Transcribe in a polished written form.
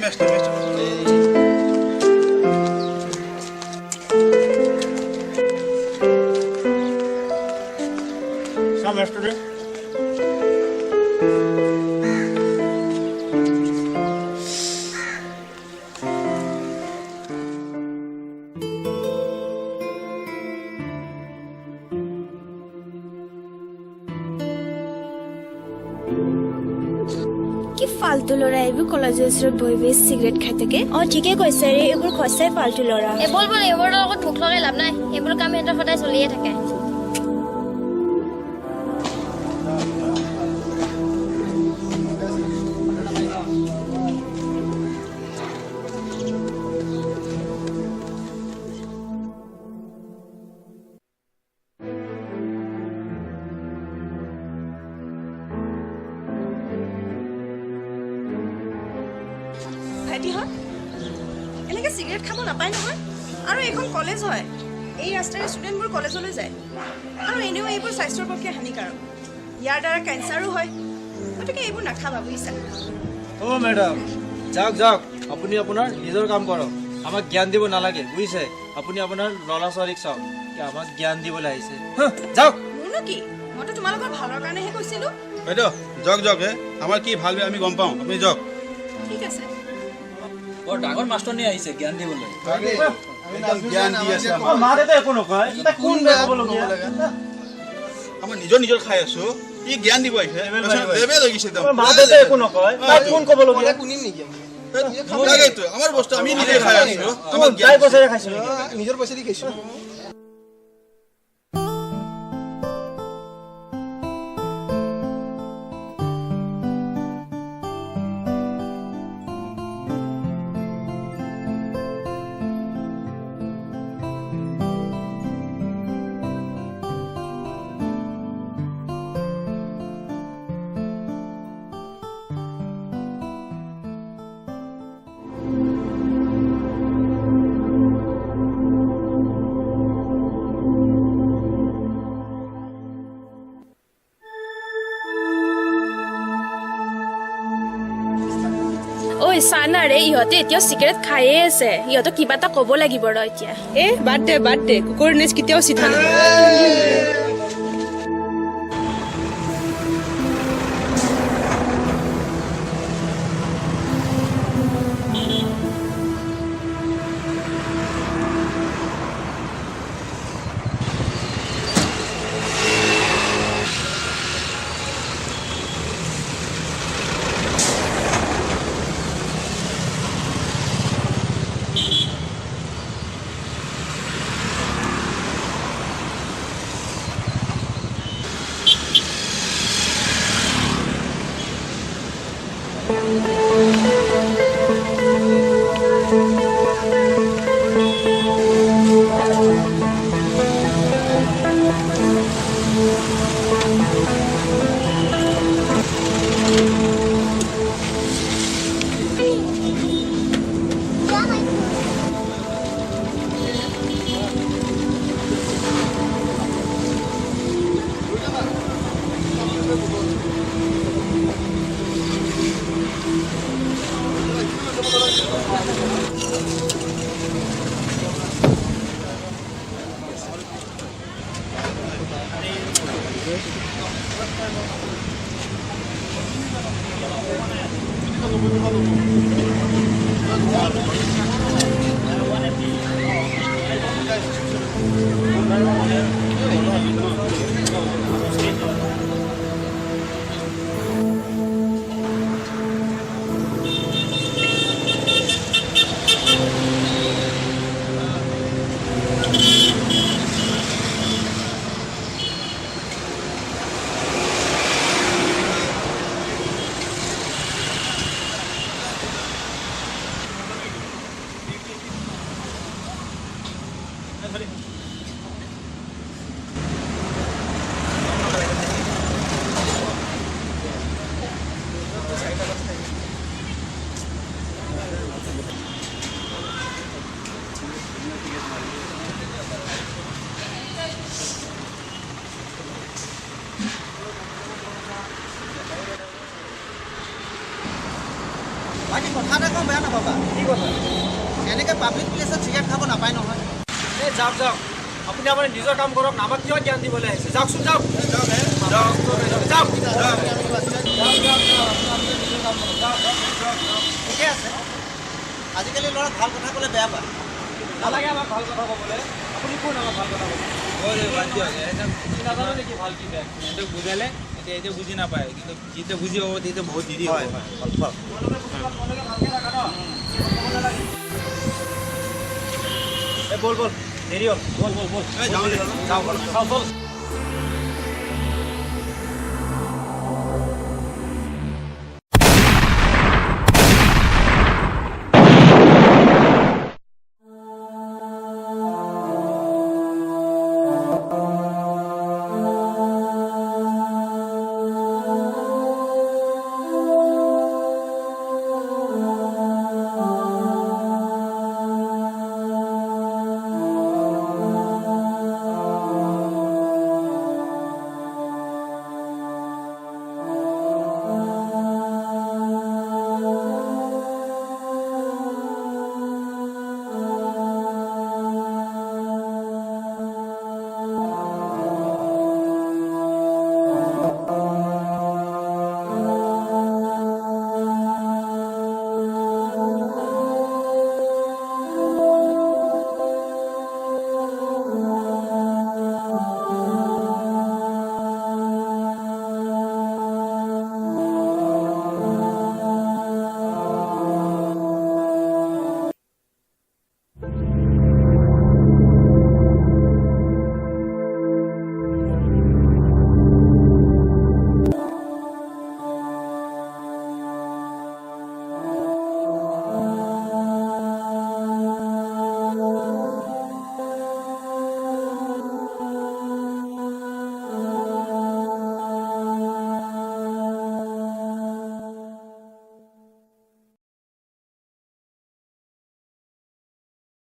মেষ্টৰ Some yesterday. কি ফালতু ল'ৰা এইবোৰ কলেজৰ ওচৰত বহি বহি চিগাৰেট খাই থাকে ঠিকে কৈছে ৰে এইবোৰ সঁচাই ফালতু ল'ৰা এইবোৰৰ লগত মুখ লগাই লাভ নাই এইবোৰ কাম সিহঁতৰ সদায় চলিয়ে থাকে ভাইটিহঁত এনেকৈ চিগাৰেট খাব নাপায় নহয় আৰু এইখন কলেজ হয় এই ৰাস্তাৰে ষ্টুডেণ্টবোৰ কলেজলৈ যায় আৰু এনেও এইবোৰ স্বাস্থ্যৰ পক্ষে হানিকাৰক ইয়াৰ দ্বাৰা কেঞ্চাৰো হয় গতিকে এইবোৰ নাখাবা বুজিছা অ' মেডাম যাওক যাওক আপুনি আপোনাৰ নিজৰ কাম কৰক আমাক জ্ঞান দিব নালাগে বুজিছে আপুনি আপোনাৰ ল'ৰা ছোৱালীক চাওক আমাক জ্ঞান দিবলৈ আহিছে যাওক মোৰনো কি মইতো তোমালোকৰ ভালৰ কাৰণেহে কৈছিলোঁ বাইদেউ যাওক যাওক হে আমাৰ কি ভাল বেয়া আমি গম পাওঁ আপুনি যাওক ঠিক আছে বৰ ডাঙৰ মাষ্টৰনী আহিছে জ্ঞান দিবলৈ জ্ঞান দি আছে মা দেউতা একো নকয় কোন বেয়া হ'বলগীয়া আমাৰ নিজৰ খাই আছো ই জ্ঞান দিব আহিছে লেবেল হৈ গৈছে মা দেউতা একো নকয় কোন ক'বলগীয়া তাকেইতো আমাৰ বস্তু আমি নিজে খাই আছো তাই পইচাৰে খাইছো নিজৰ পইচা দি খাইছো ঐ চানা ৰে ইহঁতে এতিয়াও চিগাৰেট খায়ে আছে ইহঁতক কিবা এটা ক'ব লাগিব ৰ এতিয়া বাদ দে কুকুৰ নেচ কেতিয়াও চিধা নহয় বাকী কথা এটা কওঁ বেয়া নাপাবা কি কথা এনেকৈ পাব্লিক প্লেচত চিগাৰেট খাব নাপায় নহয় এই যাওক যাওক আপুনি আপোনাৰ নিজৰ কাম কৰক আমাক কিয় জ্ঞান দিবলৈ আহিছে যাওকচোন যাওক যাওক ঠিকে আছে আজিকালি ল'ৰা ভাল কথা ক'লে বেয়া পায় নালাগে আমাক ভাল কথা ক'বলৈ আপুনি কোন আমাক ভাল কথা ক'ব নাজানো নেকি ভাল কি বেয়া এইটো বুজালে এতিয়া বুজি নাপায় কিন্তু যেতিয়া বুজি পাব তেতিয়া বহুত দেৰি হয় হ'ব হয় তোমালোকে ভালকৈ থাকা ন বল বল দেৰি হ'ল বল বল বল এই যাওঁ দে। যাওঁ বল